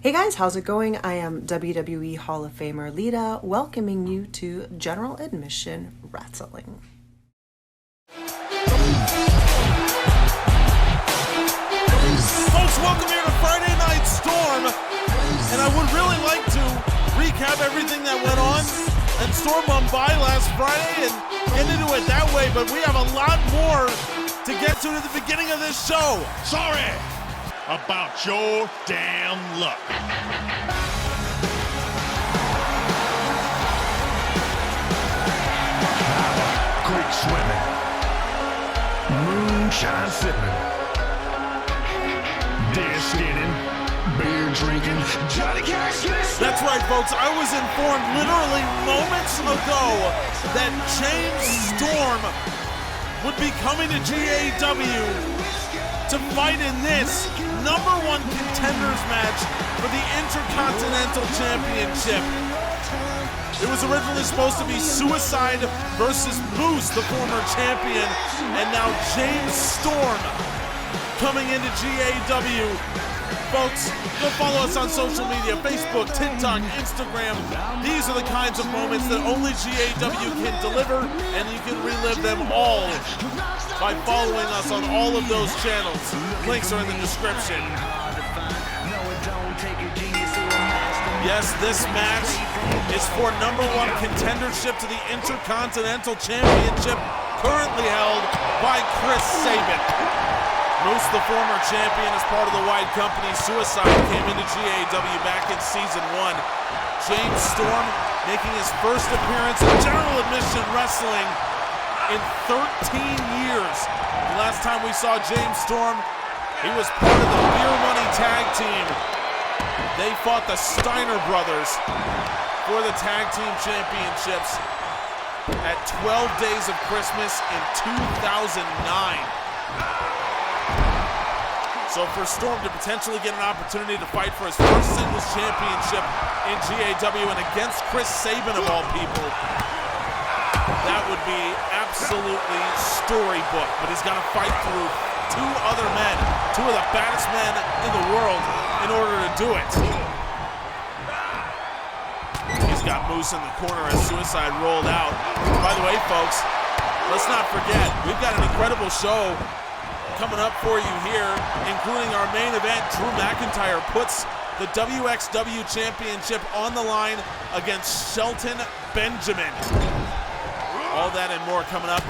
Hey guys, how's it going? I am WWE Hall of Famer Lita, welcoming you to General Admission Wrestling. Folks, welcome here to Friday Night Storm, and I would really like to recap everything that went on and Storm Mumbai last Friday and get into it that way, but we have a lot more to get to at the beginning of this show. Sorry about your damn luck. Creek swimming, moonshine sipping, deer skinning, beer drinking, Johnny Cash listening. That's right, folks. I was informed literally moments ago that James Storm would be coming to GAW to fight in this #1 Contenders match for the Intercontinental Championship. It was originally supposed to be Suicide versus Moose, the former champion, and now James Storm coming into GAW. Folks, go follow us on social media, Facebook, TikTok, Instagram. These are the kinds of moments that only GAW can deliver, and you can relive them all by following us on all of those channels. Links are in the description. Yes, this match is for #1 contendership to the Intercontinental Championship, currently held by Chris Sabin. Moose, the former champion, is part of the Wide Company. Suicide came into GAW back in Season 1. James Storm making his first appearance in General Admission Wrestling in 13 years. The last time we saw James Storm, he was part of the Beer Money Tag Team. They fought the Steiner Brothers for the Tag Team Championships at 12 Days of Christmas in 2009. So for Storm to potentially get an opportunity to fight for his first singles championship in GAW and against Chris Sabin of all people, that would be absolutely storybook. But he's got to fight through two other men, two of the baddest men in the world, in order to do it. He's got Moose in the corner as Suicide rolled out. By the way, folks, let's not forget, we've got an incredible show coming up for you here, including our main event. Drew McIntyre puts the WXW Championship on the line against Shelton Benjamin. All that and more coming up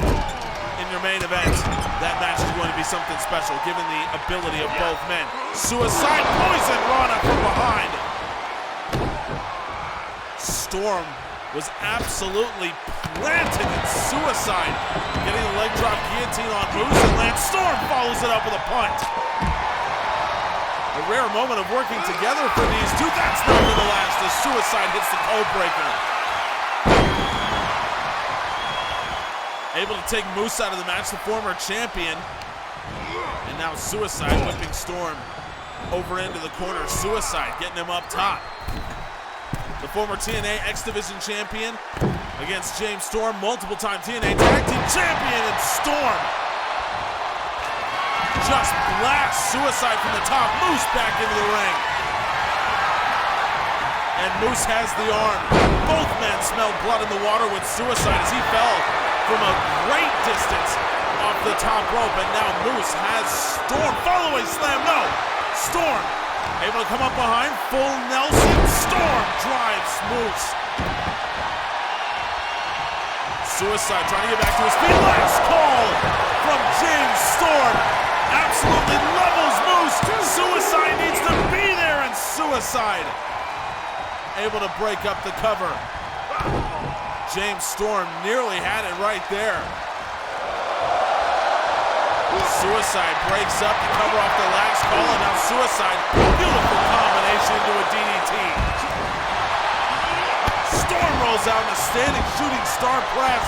in your main event. That match is going to be something special, given the ability of both men. Suicide poison Rana from behind. Storm was absolutely planted in Suicide, getting the leg drop guillotine on Moose, and Lance Storm follows it up with a punt. A rare moment of working together for these two. That's never the last as Suicide hits the code breaker. Able to take Moose out of the match, the former champion. And now Suicide whipping Storm over into the corner. Suicide getting him up top. The former TNA X Division champion against James Storm, multiple-time TNA Tag Team champion, and Storm just blasts Suicide from the top. Moose back into the ring. And Moose has the arm. Both men smelled blood in the water with Suicide as he fell from a great distance off the top rope. And now Moose has Storm. Follow-away slam, no! Storm able to come up behind, full Nelson. Storm drives Moose. Suicide trying to get back to his feet. Last call from James Storm. Absolutely levels Moose. Suicide needs to be there, and Suicide able to break up the cover. James Storm nearly had it right there. Suicide breaks up to cover off the last call, and now Suicide, beautiful combination into a DDT. Storm rolls out in a standing shooting star press,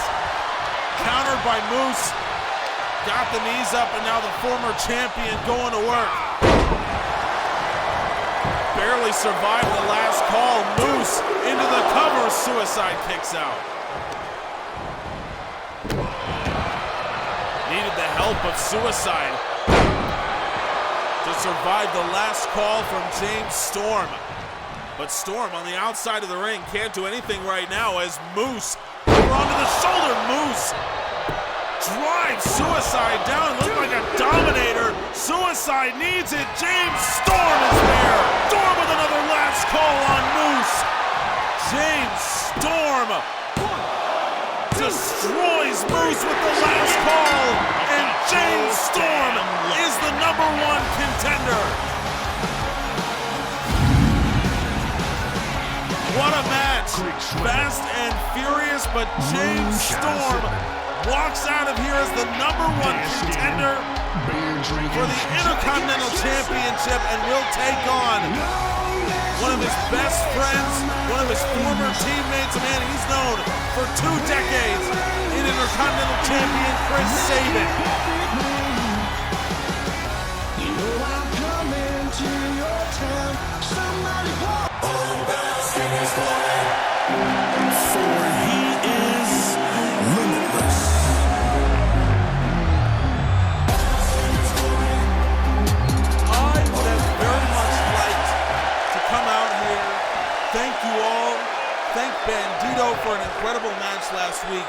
countered by Moose. Got the knees up, and now the former champion going to work. Barely survived the last call. Moose into the cover. Suicide kicks out. Needed the help of Suicide to survive the last call from James Storm. But Storm on the outside of the ring can't do anything right now as Moose over onto the shoulder. Moose drives Suicide down, looked like a dominator. Suicide needs it. James Storm is there. Storm with another last call on Moose. James Storm destroys Moose with the last call, and James Storm is the #1 contender. What a match. Fast and furious, but James Storm walks out of here as the #1 contender for the Intercontinental Championship and will take on one of his best friends, one of his former teammates, a man he's known for 2 decades, in Intercontinental Champion Chris Sabin. You know I'm coming to your town. Somebody for he is limitless. I would have very much liked to come out here, thank you all, thank Bandito for an incredible match last week,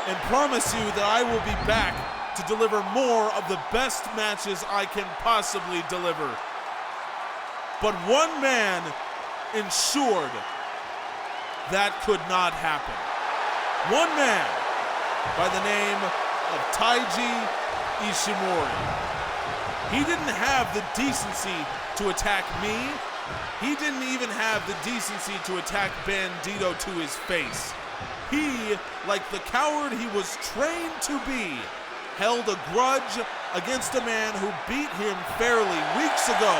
and promise you that I will be back to deliver more of the best matches I can possibly deliver. But one man ensured that could not happen. One man by the name of Taiji Ishimori. He didn't have the decency to attack me. He didn't even have the decency to attack Bandito to his face. He, like the coward he was trained to be, held a grudge against a man who beat him fairly weeks ago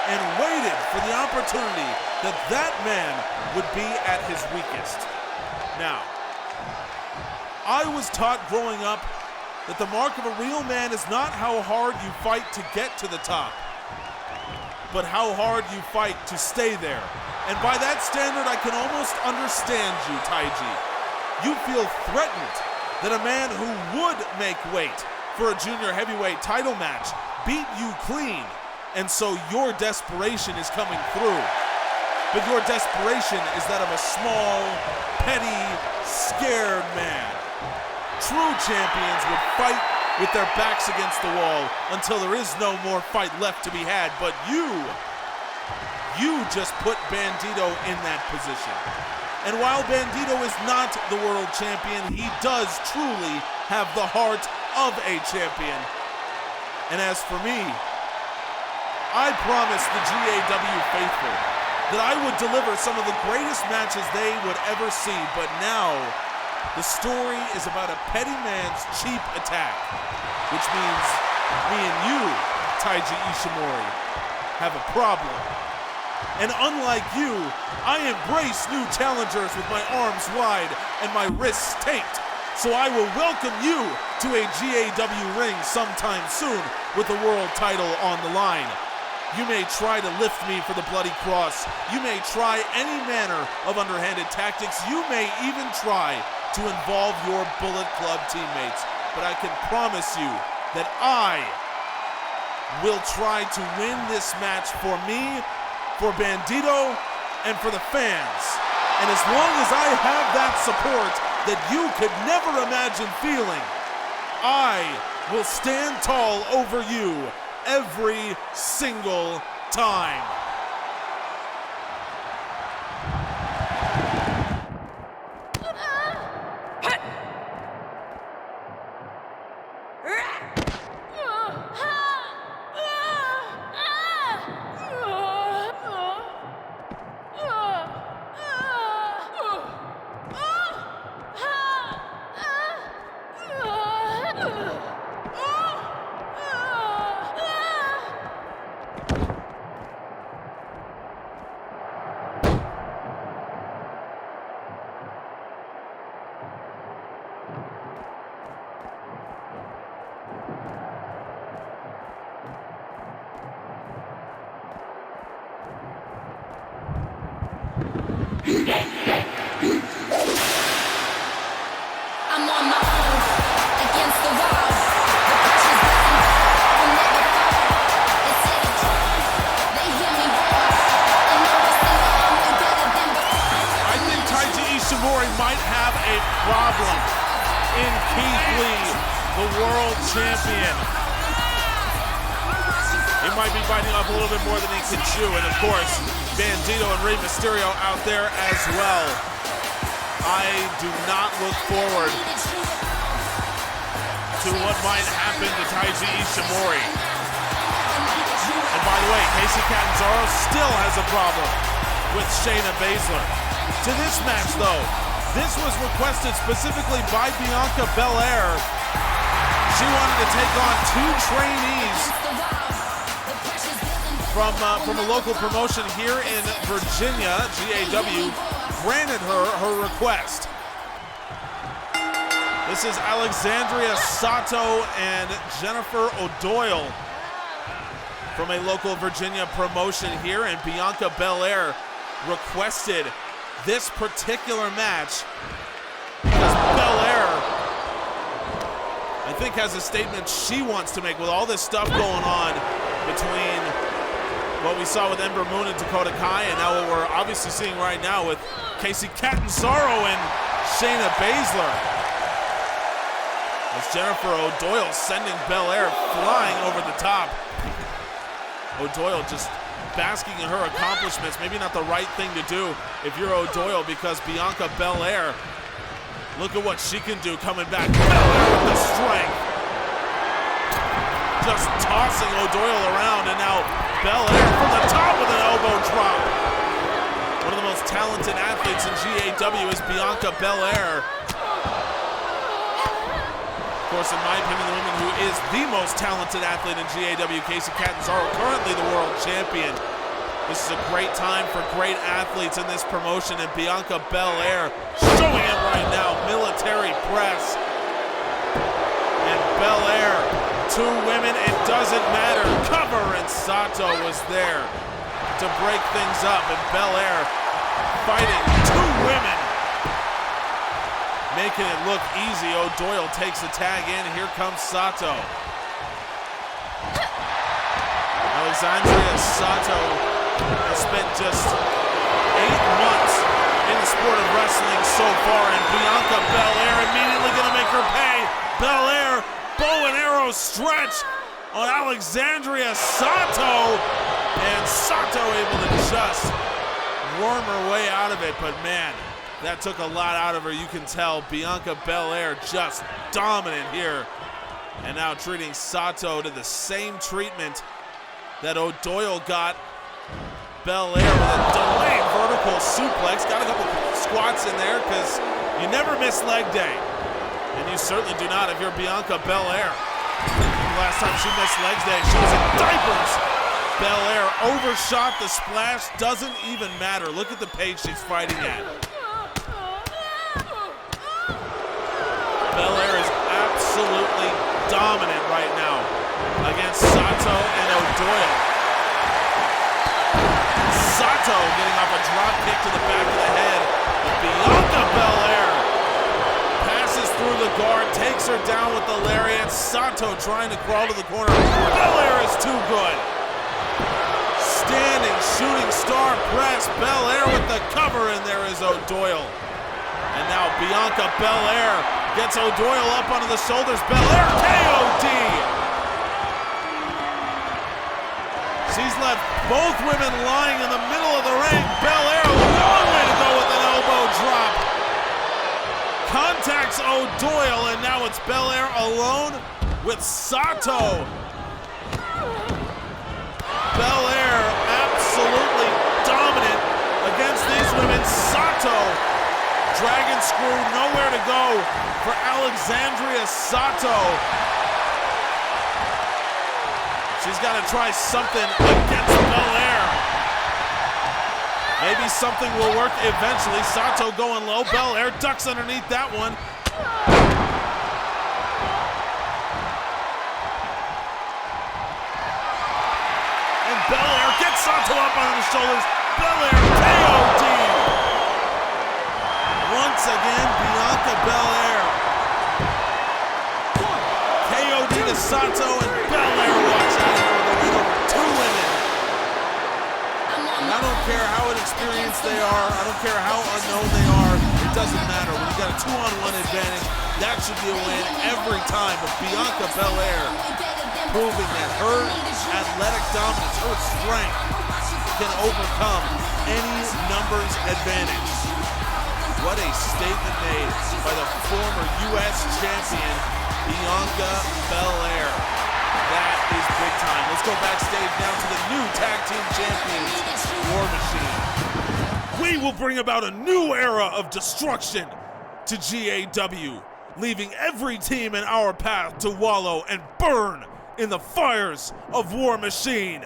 and waited for the opportunity that that man would be at his weakest. Now, I was taught growing up that the mark of a real man is not how hard you fight to get to the top, but how hard you fight to stay there. And by that standard, I can almost understand you, Taiji. You feel threatened that a man who would make weight for a junior heavyweight title match beat you clean, and so your desperation is coming through. But your desperation is that of a small, petty, scared man. True champions would fight with their backs against the wall until there is no more fight left to be had, but you just put Bandito in that position. And while Bandito is not the world champion, he does truly have the heart of a champion. And as for me, I promised the GAW faithful that I would deliver some of the greatest matches they would ever see, but now the story is about a petty man's cheap attack, which means me and you, Taiji Ishimori, have a problem. And unlike you, I embrace new challengers with my arms wide and my wrists taped, so I will welcome you to a GAW ring sometime soon with the world title on the line. You may try to lift me for the bloody cross. You may try any manner of underhanded tactics. You may even try to involve your Bullet Club teammates. But I can promise you that I will try to win this match for me, for Bandito, and for the fans. And as long as I have that support that you could never imagine feeling, I will stand tall over you every single time. a problem in Keith Lee, the world champion. He might be biting off a little bit more than he can chew, and of course, Bandito and Rey Mysterio out there as well. I do not look forward to what might happen to Taiji Ishimori. And by the way, Kacy Catanzaro still has a problem with Shayna Baszler. To this match, though, this was requested specifically by Bianca Belair. She wanted to take on 2 trainees from a local promotion here in Virginia. GAW granted her request. This is Alexandria Sato and Jennifer O'Doyle from a local Virginia promotion here, and Bianca Belair requested this particular match because Belair, I think, has a statement she wants to make with all this stuff going on between what we saw with Ember Moon and Dakota Kai, and now what we're obviously seeing right now with Kacy Catanzaro and Shayna Baszler. As Jennifer O'Doyle sending Belair flying over the top. O'Doyle just basking in her accomplishments. Maybe not the right thing to do if you're O'Doyle, because Bianca Belair, look at what she can do coming back. Belair with the strength. Just tossing O'Doyle around, and now Belair from the top with an elbow drop. One of the most talented athletes in GAW is Bianca Belair. Of course, in my opinion, the woman who is the most talented athlete in GAW, Kacy Catanzaro, currently the world champion. This is a great time for great athletes in this promotion, and Bianca Belair showing it right now. Military press. And Belair, 2 women, it doesn't matter. Cover, and Sato was there to break things up, and Belair fighting 2 women, making it look easy. O'Doyle takes the tag in. Here comes Sato. Alexandria Sato has spent just 8 months in the sport of wrestling so far, and Bianca Belair immediately gonna make her pay. Belair, bow and arrow stretch on Alexandria Sato, and Sato able to just worm her way out of it, but man, that took a lot out of her. You can tell Bianca Belair just dominant here, and now treating Sato to the same treatment that O'Doyle got Belair with a delayed vertical suplex. Got a couple squats in there because you never miss leg day, and you certainly do not if you're Bianca Belair. Last time she missed legs day, she was in diapers. Belair overshot the splash. Doesn't even matter. Look at the pace she's fighting at. Belair is absolutely dominant right now against Sato and O'Doyle. Sato getting off a drop kick to the back of the head. Bianca Belair passes through the guard, takes her down with the lariat. Sato trying to crawl to the corner. Belair is too good. Standing shooting star press. Belair with the cover, and there is O'Doyle. And now Bianca Belair gets O'Doyle up onto the shoulders. Belair KOD. She's left both women lying in the middle of the ring. Belair, a long way to go with an elbow drop. Contacts O'Doyle, and now it's Belair alone with Sato. Belair absolutely dominant against these women. Sato, dragon screw, nowhere to go for Alexandria Sato. She's got to try something against Belair. Maybe something will work eventually. Sato going low. Belair ducks underneath that one. And Belair gets Sato up on the shoulders. Belair KOD. Once again, Bianca Belair. KOD to Sato, and Belair walks out of here with a win over 2 women. And I don't care how inexperienced they are, I don't care how unknown they are, it doesn't matter. When you got a 2-on-1 advantage, that should be a win every time. But Bianca Belair proving that her athletic dominance, her strength, can overcome any numbers advantage. What a statement made by the former U.S. champion, Bianca Belair. That is big time. Let's go backstage now to the new tag team champions, War Machine. We will bring about a new era of destruction to GAW, leaving every team in our path to wallow and burn in the fires of War Machine.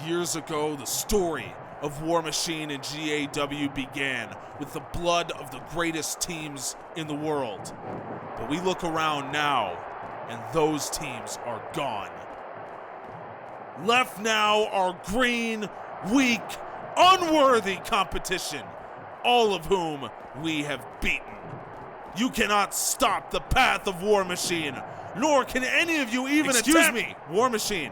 Years ago, the story of War Machine and GAW began with the blood of the greatest teams in the world. But we look around now, and those teams are gone. Left now are green, weak, unworthy competition, all of whom we have beaten. You cannot stop the path of War Machine, nor can any of you even attempt— Excuse me, War Machine.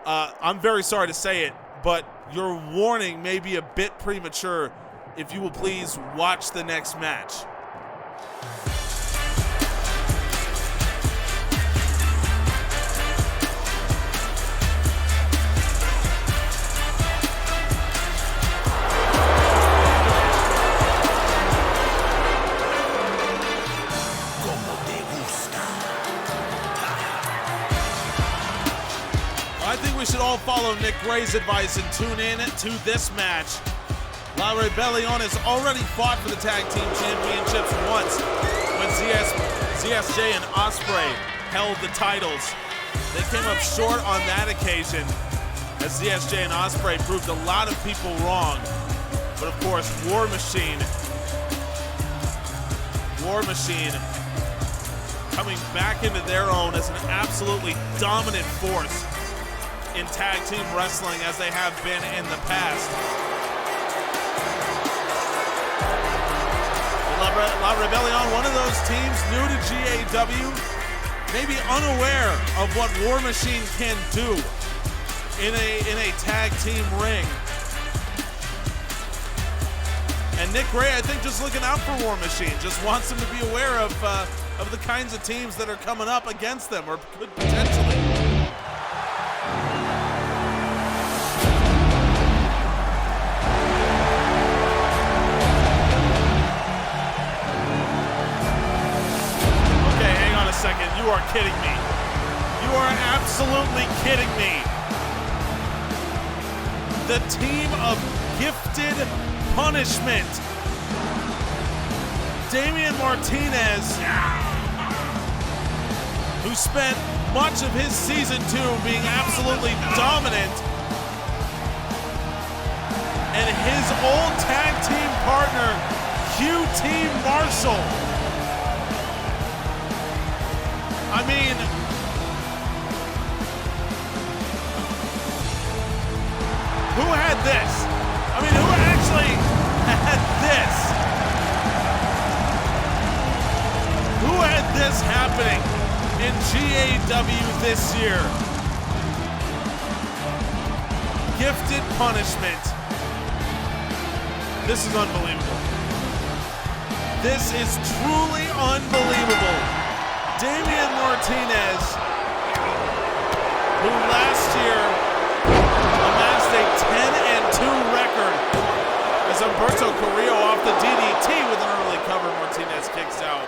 I'm very sorry to say it, but your warning may be a bit premature. If you will please watch the next match. I think we should all follow Nick Gray's advice and tune in to this match. La Rebelion has already fought for the tag team championships once when ZSJ and Ospreay held the titles. They came up short on that occasion as ZSJ and Ospreay proved a lot of people wrong. But of course, War Machine coming back into their own as an absolutely dominant force in tag team wrestling as they have been in the past. La Rebelion, one of those teams new to GAW, maybe unaware of what War Machine can do in a tag team ring. And Nick Gray, I think, just looking out for War Machine, just wants them to be aware of the kinds of teams that are coming up against them or could potentially. Second, you are kidding me. You are absolutely kidding me. The team of Gifted Punishment. Damian Martinez, who spent much of his season 2 being absolutely dominant, and his old tag team partner, QT Marshall. I mean, who had this? I mean, who actually had this? Who had this happening in GAW this year? Gifted Punishment. This is unbelievable. This is truly unbelievable. Damian Martinez, who last year amassed a 10-2 record as Humberto Carrillo off the DDT with an early cover. Martinez kicks out.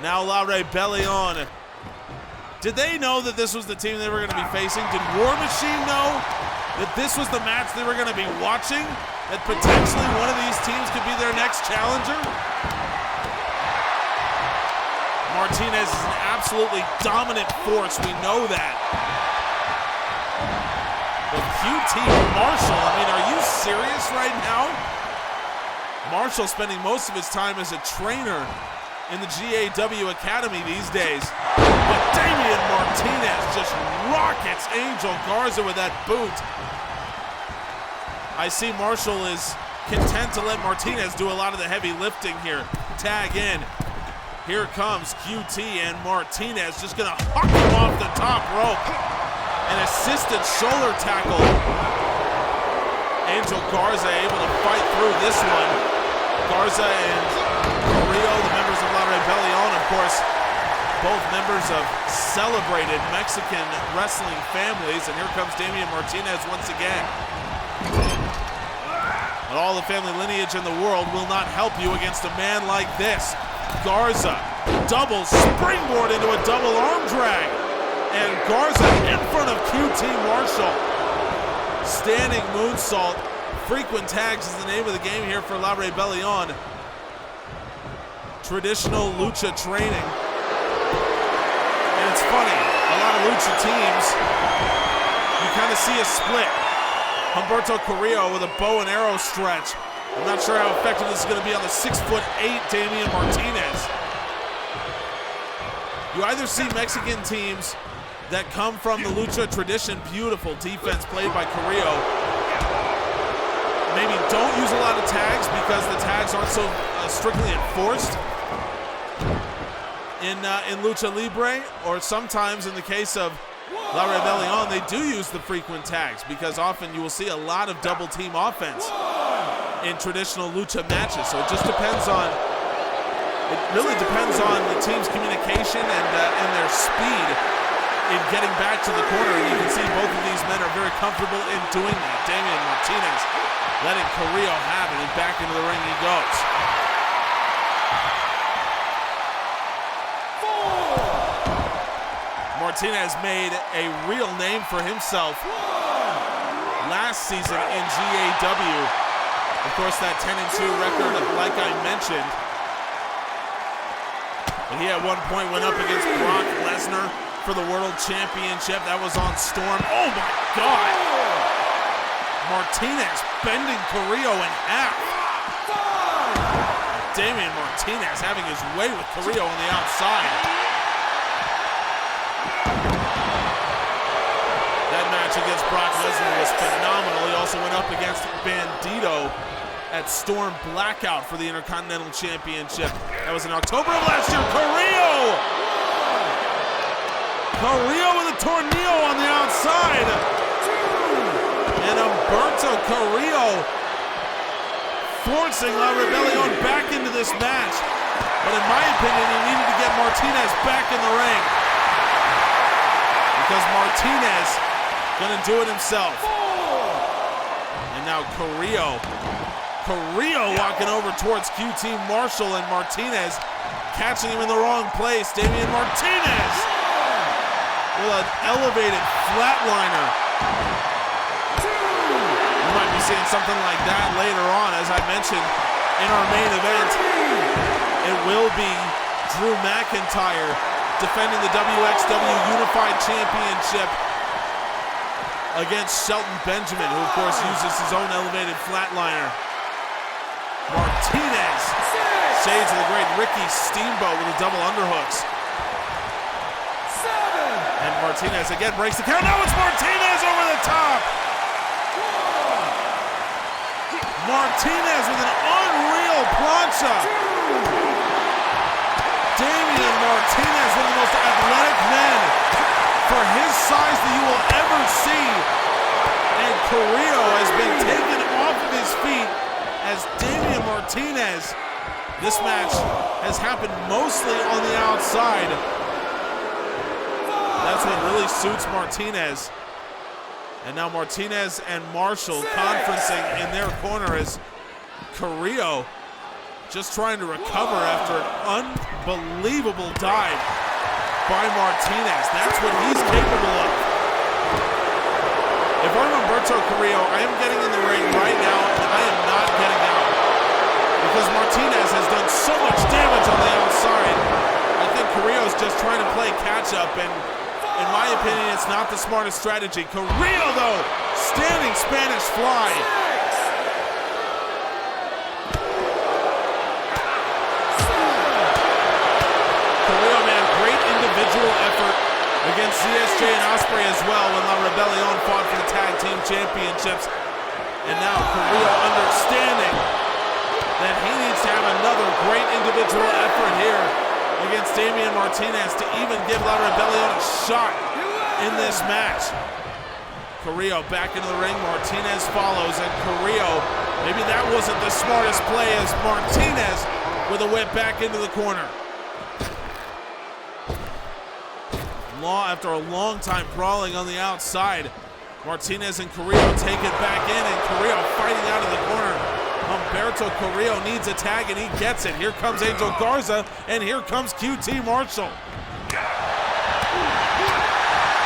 Now La Rebelion. Did they know that this was the team they were going to be facing? Did War Machine know that this was the match they were going to be watching? That potentially one of these teams could be their next challenger? Martinez is an absolutely dominant force, we know that. But QT Marshall, I mean, are you serious right now? Marshall spending most of his time as a trainer in the GAW Academy these days. But Damian Martinez just rockets Angel Garza with that boot. I see Marshall is content to let Martinez do a lot of the heavy lifting here. Tag in. Here comes QT, and Martinez just gonna huck him off the top rope. An assisted shoulder tackle. Angel Garza able to fight through this one. Garza and Carrillo, the members of La Rebelion, of course, both members of celebrated Mexican wrestling families. And here comes Damian Martinez once again. And all the family lineage in the world will not help you against a man like this. Garza, double springboard into a double arm drag. And Garza in front of QT Marshall. Standing moonsault. Frequent tags is the name of the game here for La Rebelion. Traditional lucha training. And it's funny, a lot of lucha teams, you kind of see a split. Humberto Carrillo with a bow and arrow stretch. I'm not sure how effective this is going to be on the 6'8" Damian Martinez. You either see Mexican teams that come from the lucha tradition, beautiful defense played by Carrillo, maybe don't use a lot of tags because the tags aren't so strictly enforced in Lucha Libre, or sometimes in the case of La Rebelion, they do use the frequent tags because often you will see a lot of double team offense in traditional lucha matches. So it just depends on, it really depends on the team's communication and their speed in getting back to the corner. And you can see both of these men are very comfortable in doing that. Damian Martinez letting Carrillo have it, and back into the ring he goes. Martinez made a real name for himself last season in GAW. Of course, that 10-2 record, like I mentioned. And he at one point went up against Brock Lesnar for the World Championship. That was on Storm. Oh my God! Martinez bending Carrillo in half. Damian Martinez having his way with Carrillo on the outside. That match against Brock Lesnar was phenomenal. He also went up against Bandito at Storm Blackout for the Intercontinental Championship. That was in October of last year. Carrillo with a tornado on the outside. And Humberto Carrillo forcing La Rebelion back into this match. But in my opinion, he needed to get Martinez back in the ring, because Martinez gonna do it himself. And now Carrillo walking over towards QT Marshall, and Martinez catching him in the wrong place. Damian Martinez with an elevated flatliner. We might be seeing something like that later on. As I mentioned in our main event, it will be Drew McIntyre defending the WXW Unified Championship against Shelton Benjamin, who of course uses his own elevated flatliner. Martinez, shades of the great Ricky Steamboat with the double underhooks. And Martinez again breaks the count. Now it's Martinez over the top. Martinez with an unreal plancha. Damian Martinez, one of the most athletic men for his size that you will ever see. And Carrillo has been taken off of his feet as Damian Martinez. This match has happened mostly on the outside. That's what really suits Martinez. And now Martinez and Marshall conferencing in their corner as Carrillo just trying to recover after an unbelievable dive by Martinez. That's what he's capable of. If I'm Humberto Carrillo, I am getting in the ring right now, and I am not getting out, because Martinez has done so much damage on the outside. I think Carrillo's just trying to play catch-up, and in my opinion, it's not the smartest strategy. Carrillo, though, standing Spanish fly. Carrillo, man, great individual effort against CSJ and Ospreay as well when La Rebelion fought for the tag team championships. And now Carrillo understanding that he needs to have another great individual effort here against Damian Martinez to even give La Rebelion a shot in this match. Carrillo back into the ring. Martinez follows, and Carrillo, maybe that wasn't the smartest play as Martinez with a whip back into the corner. After a long time brawling on the outside, Martinez and Carrillo take it back in, and Carrillo fighting out of the corner. Humberto Carrillo needs a tag, and he gets it. Here comes Angel Garza, and here comes QT Marshall.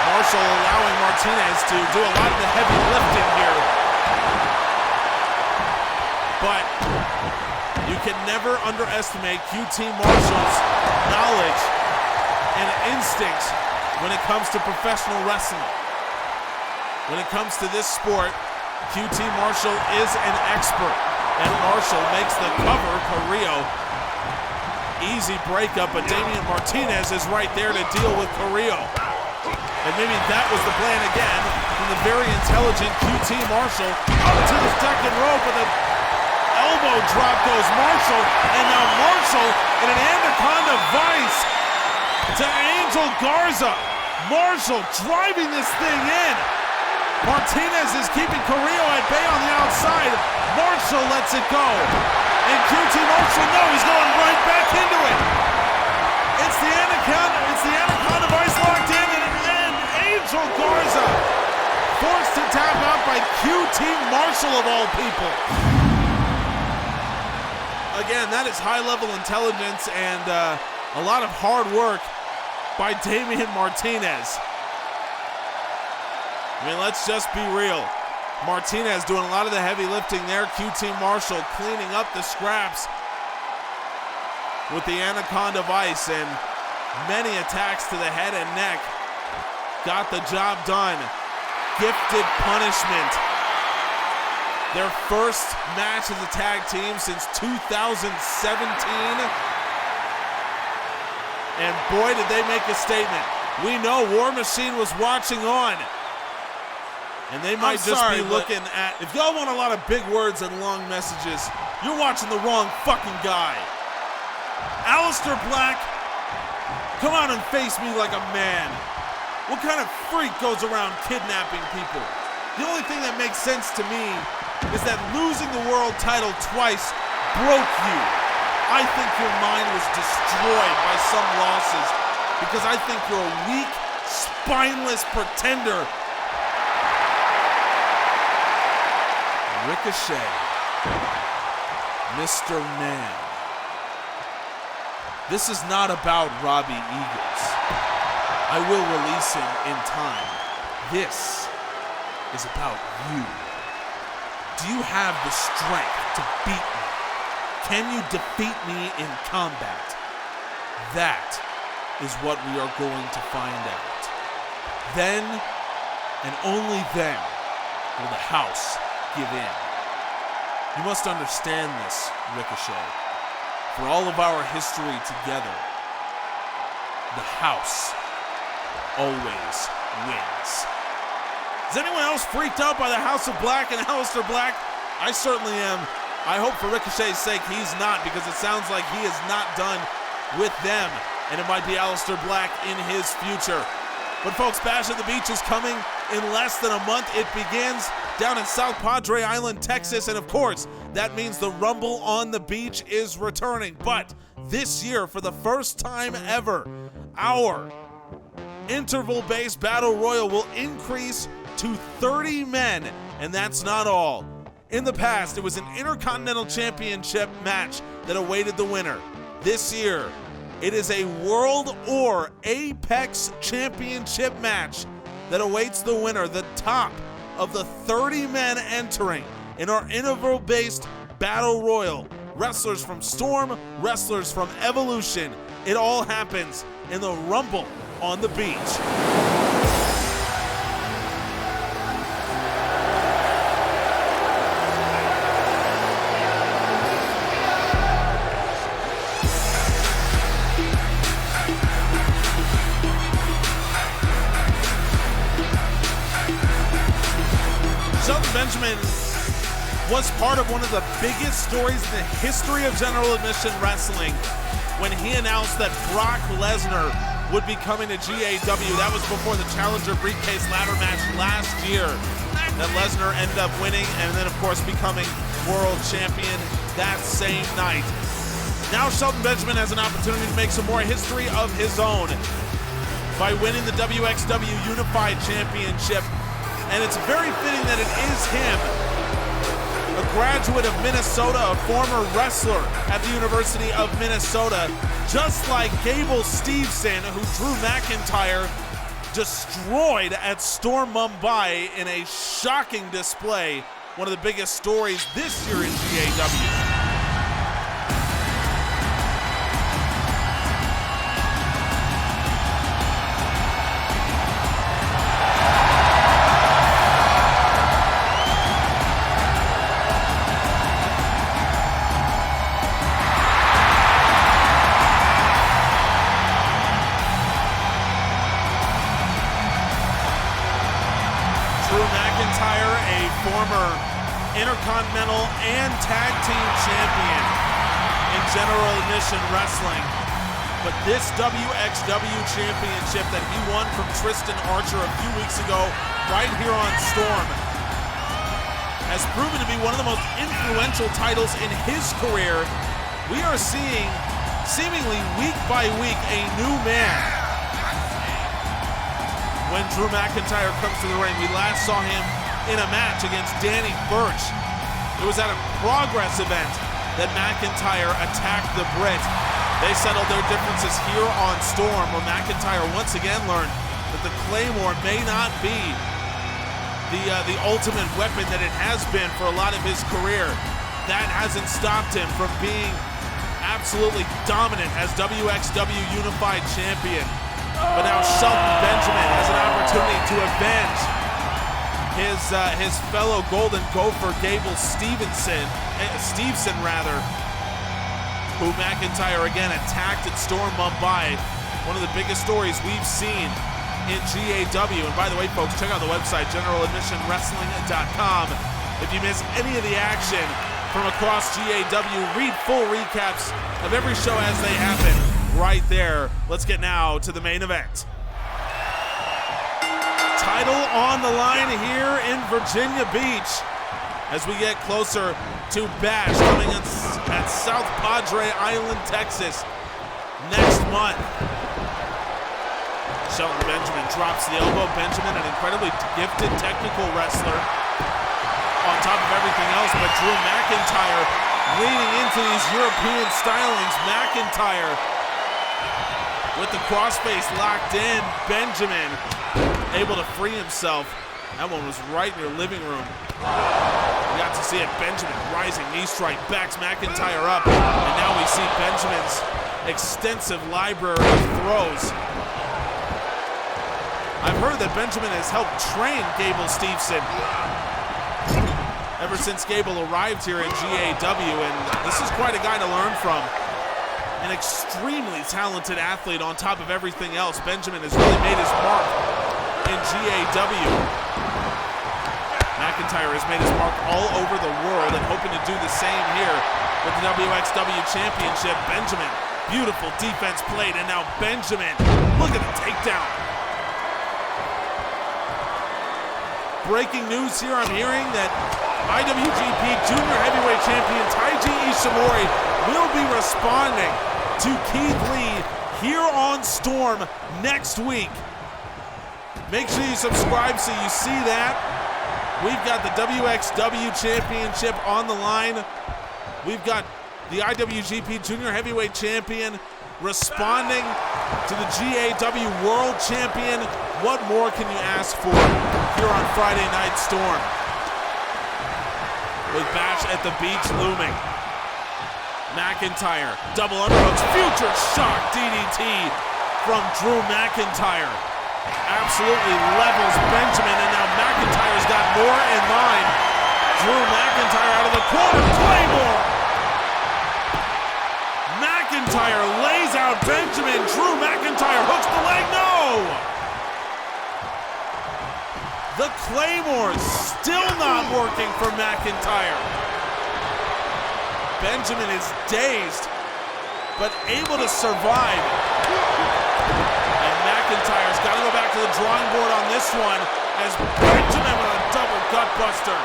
Marshall allowing Martinez to do a lot of the heavy lifting here. But you can never underestimate QT Marshall's knowledge and instinct when it comes to professional wrestling. When it comes to this sport, QT Marshall is an expert, and Marshall makes the cover. Carrillo, easy breakup, but Damian Martinez is right there to deal with Carrillo. And maybe that was the plan again from the very intelligent QT Marshall. Up to the second rope with an elbow drop goes Marshall, and now Marshall in an Anaconda Vice to Angel Garza. Marshall driving this thing in. Martinez is keeping Carrillo at bay on the outside. Marshall lets it go. And QT Marshall, no, he's going right back into it. It's the Anaconda Vice locked in, and Angel Garza forced to tap out by QT Marshall of all people. Again, that is high-level intelligence and a lot of hard work by Damian Martinez. I mean, let's just be real. Martinez doing a lot of the heavy lifting there. QT Marshall cleaning up the scraps with the Anaconda Vice, and many attacks to the head and neck. Got the job done. Gifted punishment. Their first match as a tag team since 2017. And boy, did they make a statement. We know War Machine was watching on. And they might be looking at... If y'all want a lot of big words and long messages, you're watching the wrong fucking guy. Aleister Black, come out and face me like a man. What kind of freak goes around kidnapping people? The only thing that makes sense to me is that losing the world title twice broke you. I think your mind was destroyed by some losses because I think you're a weak, spineless pretender. Ricochet, Mr. Man. This is not about Robbie Eagles. I will release him in time. This is about you. Do you have the strength to beat me? Can you defeat me in combat? That is what we are going to find out. Then, and only then, will the house give in. You must understand this, Ricochet. For all of our history together, the house always wins. Is anyone else freaked out by the House of Black and Aleister Black? I certainly am. I hope for Ricochet's sake he's not, because it sounds like he is not done with them, and it might be Aleister Black in his future. But folks, Bash at the Beach is coming in less than a month. It begins down in South Padre Island, Texas, and of course, that means the Rumble on the Beach is returning. But this year, for the first time ever, our interval-based Battle Royal will increase to 30 men, and that's not all. In the past, it was an Intercontinental Championship match that awaited the winner. This year, it is a World or Apex Championship match that awaits the winner, the top of the 30 men entering in our interval-based Battle Royal. Wrestlers from Storm, wrestlers from Evolution. It all happens in the Rumble on the Beach. Shelton Benjamin was part of one of the biggest stories in the history of General Admission Wrestling when he announced that Brock Lesnar would be coming to GAW. That was before the Challenger Briefcase ladder match last year that Lesnar ended up winning and then, of course, becoming World Champion that same night. Now Shelton Benjamin has an opportunity to make some more history of his own by winning the WXW Unified Championship. And it's very fitting that it is him, a graduate of Minnesota, a former wrestler at the University of Minnesota, just like Gable Steveson, who Drew McIntyre destroyed at Storm Mumbai in a shocking display. One of the biggest stories this year in GAW. Former Intercontinental and Tag Team Champion in General Admission Wrestling. But this WXW Championship that he won from Tristan Archer a few weeks ago right here on Storm has proven to be one of the most influential titles in his career. We are seeing, seemingly week by week, a new man. When Drew McIntyre comes to the ring, we last saw him in a match against Danny Burch. It was at a Progress event that McIntyre attacked the Brit. They settled their differences here on Storm, where McIntyre once again learned that the Claymore may not be the ultimate weapon that it has been for a lot of his career. That hasn't stopped him from being absolutely dominant as WXW Unified Champion. But now Shelton Benjamin has an opportunity to avenge his fellow Golden Gopher Gable Steveson, who McIntyre again attacked at Storm Mumbai. One of the biggest stories we've seen in GAW. And by the way, folks, check out the website, generaladmissionwrestling.com. If you miss any of the action from across GAW, read full recaps of every show as they happen right there. Let's get now to the main event. Title on the line here in Virginia Beach as we get closer to Bash coming at South Padre Island, Texas next month. Shelton Benjamin drops the elbow. Benjamin, an incredibly gifted technical wrestler on top of everything else, but Drew McIntyre leaning into these European stylings. McIntyre with the crossface locked in. Benjamin able to free himself. That one was right in your living room. We got to see it. Benjamin rising knee strike, backs McIntyre up, and now we see Benjamin's extensive library of throws. I've heard that Benjamin has helped train Gable Steveson ever since Gable arrived here in GAW, and this is quite a guy to learn from. An extremely talented athlete on top of everything else. Benjamin has really made his mark in GAW. McIntyre has made his mark all over the world and hoping to do the same here with the WXW Championship. Benjamin, beautiful defense played, and now Benjamin, look at the takedown. Breaking news here, I'm hearing that IWGP Junior Heavyweight Champion Taiji Ishimori will be responding to Keith Lee here on Storm next week. Make sure you subscribe so you see that. We've got the WXW Championship on the line. We've got the IWGP Junior Heavyweight Champion responding to the GAW World Champion. What more can you ask for here on Friday Night Storm? With Bash at the beach looming. McIntyre, double underhooks, future shock DDT from Drew McIntyre. Absolutely levels Benjamin, and now McIntyre's got more in mind. Drew McIntyre out of the corner, Claymore! McIntyre lays out Benjamin. Drew McIntyre hooks the leg, no! The Claymore still not working for McIntyre. Benjamin is dazed, but able to survive. And McIntyre's got to go back to the drawing board on this one as Benjamin with a double gut buster.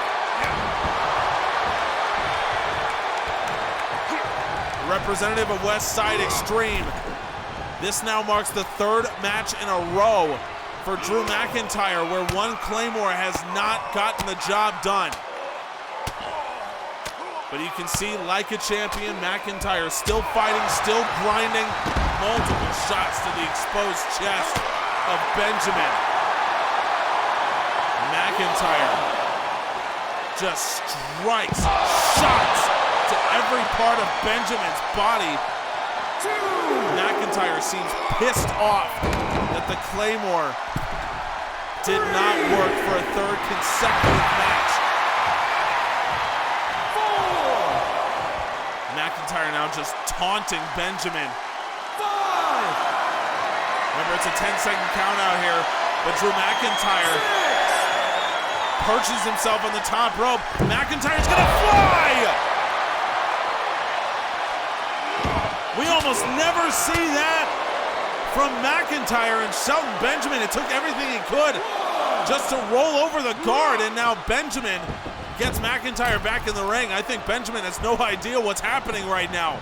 representative of West Side Extreme. This now marks the third match in a row for Drew McIntyre where one Claymore has not gotten the job done. But you can see, like a champion, McIntyre still fighting, still grinding. Multiple shots to the exposed chest of Benjamin. McIntyre just strikes shots to every part of Benjamin's body. McIntyre seems pissed off that the Claymore did not work for a third consecutive match. McIntyre now just taunting Benjamin. Remember, it's a 10-second count out here, but Drew McIntyre perches himself on the top rope. McIntyre's gonna fly! We almost never see that from McIntyre, and Shelton Benjamin. It took everything he could just to roll over the guard, and now Benjamin gets McIntyre back in the ring. I think Benjamin has no idea what's happening right now.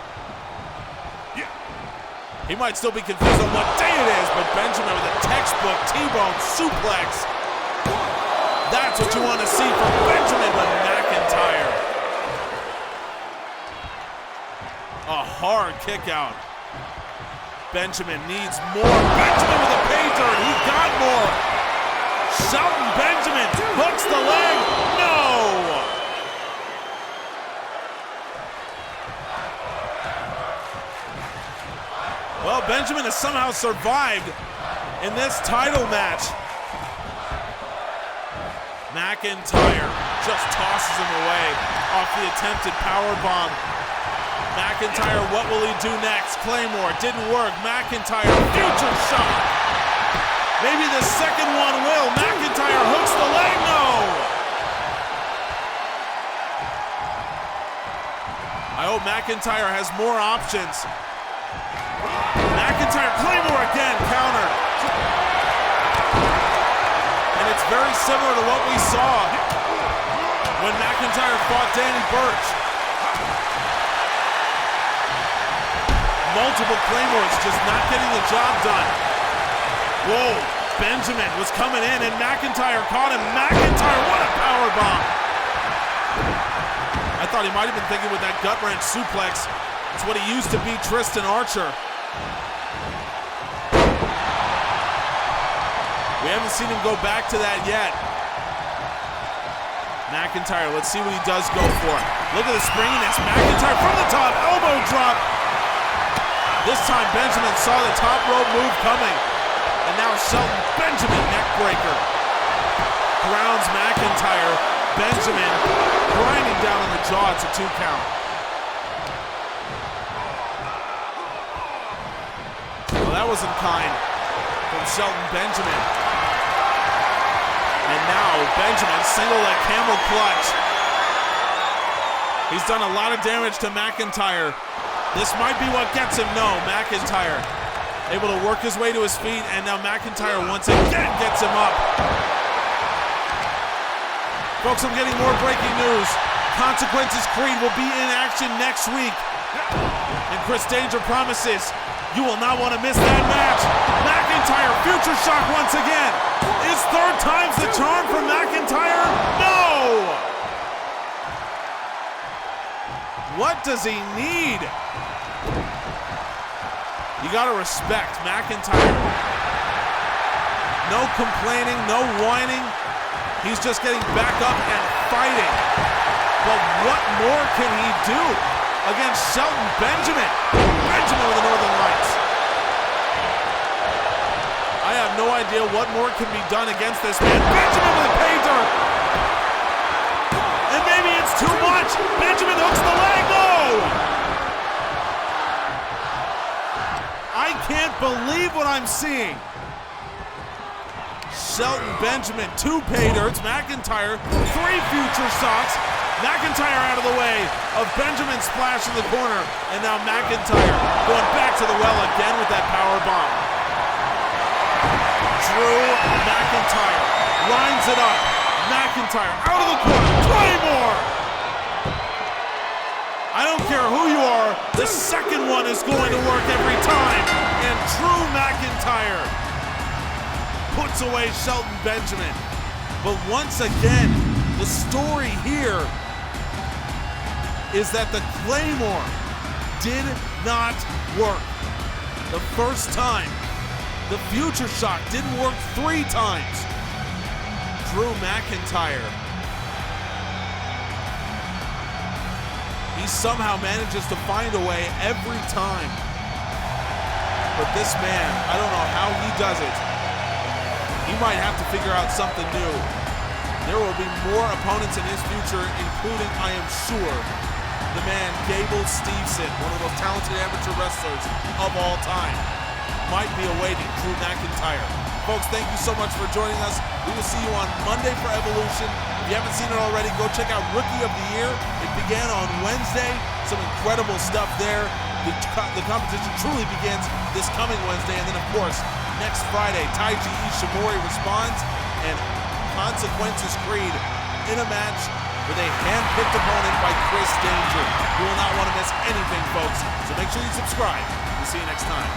He might still be confused on what day it is, but Benjamin with a textbook T-bone suplex. That's what you want to see from Benjamin with McIntyre. A hard kick out. Benjamin needs more. Benjamin with a pay dirt. He got more. Shelton Benjamin hooks the leg. No! Well, Benjamin has somehow survived in this title match. McIntyre just tosses him away off the attempted powerbomb. McIntyre, what will he do next? Claymore, didn't work. McIntyre, future shot. Maybe the second one will. McIntyre hooks the leg, no! I hope McIntyre has more options. McIntyre, Claymore again, counter. And it's very similar to what we saw when McIntyre fought Danny Burch. Multiple Claymores just not getting the job done. Whoa, Benjamin was coming in and McIntyre caught him. McIntyre, what a powerbomb. I thought he might have been thinking with that gut wrench suplex. It's what he used to beat Tristan Archer. We haven't seen him go back to that yet. McIntyre, let's see what he does go for. Look at the springiness. McIntyre from the top, elbow drop. This time Benjamin saw the top rope move coming. And now Shelton Benjamin neckbreaker. Grounds McIntyre. Benjamin grinding down on the jaw. It's a 2 count. Well, that wasn't kind from Shelton Benjamin. And now Benjamin, single leg camel clutch. He's done a lot of damage to McIntyre. This might be what gets him. No, McIntyre able to work his way to his feet, and now McIntyre once again gets him up. Folks, I'm getting more breaking news. Consequences Creed will be in action next week. And Chris Danger promises you will not want to miss that match. McIntyre, future shock once again. Is third time's the charm for McIntyre? No! What does he need? You gotta respect McIntyre. No complaining, no whining. He's just getting back up and fighting. But what more can he do against Shelton Benjamin? Benjamin with the Northern Lights. I have no idea what more can be done against this man. Benjamin with a pay dirt. And maybe it's too much. Benjamin hooks the leg. No! I can't believe what I'm seeing. Shelton Benjamin, 2 pay dirts. McIntyre, 3 future shocks. McIntyre out of the way of Benjamin's splash in the corner. And now McIntyre going back to the well again with that power bomb. Drew McIntyre lines it up. McIntyre out of the corner. 20 more. I don't care who you are. The second one is going to work every time. And Drew McIntyre puts away Shelton Benjamin. But once again, the story here is that the Claymore did not work the first time. The Future Shock didn't work 3 times. Drew McIntyre, he somehow manages to find a way every time. But this man, I don't know how he does it. He might have to figure out something new. There will be more opponents in his future, including, I am sure, the man Gable Steveson, one of the most talented amateur wrestlers of all time, might be awaiting Drew McIntyre. Folks, thank you so much for joining us. We will see you on Monday for Evolution. If you haven't seen it already, go check out Rookie of the Year. It began on Wednesday. Some incredible stuff there. The competition truly begins this coming Wednesday. And then, of course, next Friday, Taiji Ishimori responds, and Consequences Creed in a match with a hand-picked opponent by Chris Danger. You will not want to miss anything, folks. So make sure you subscribe. We'll see you next time.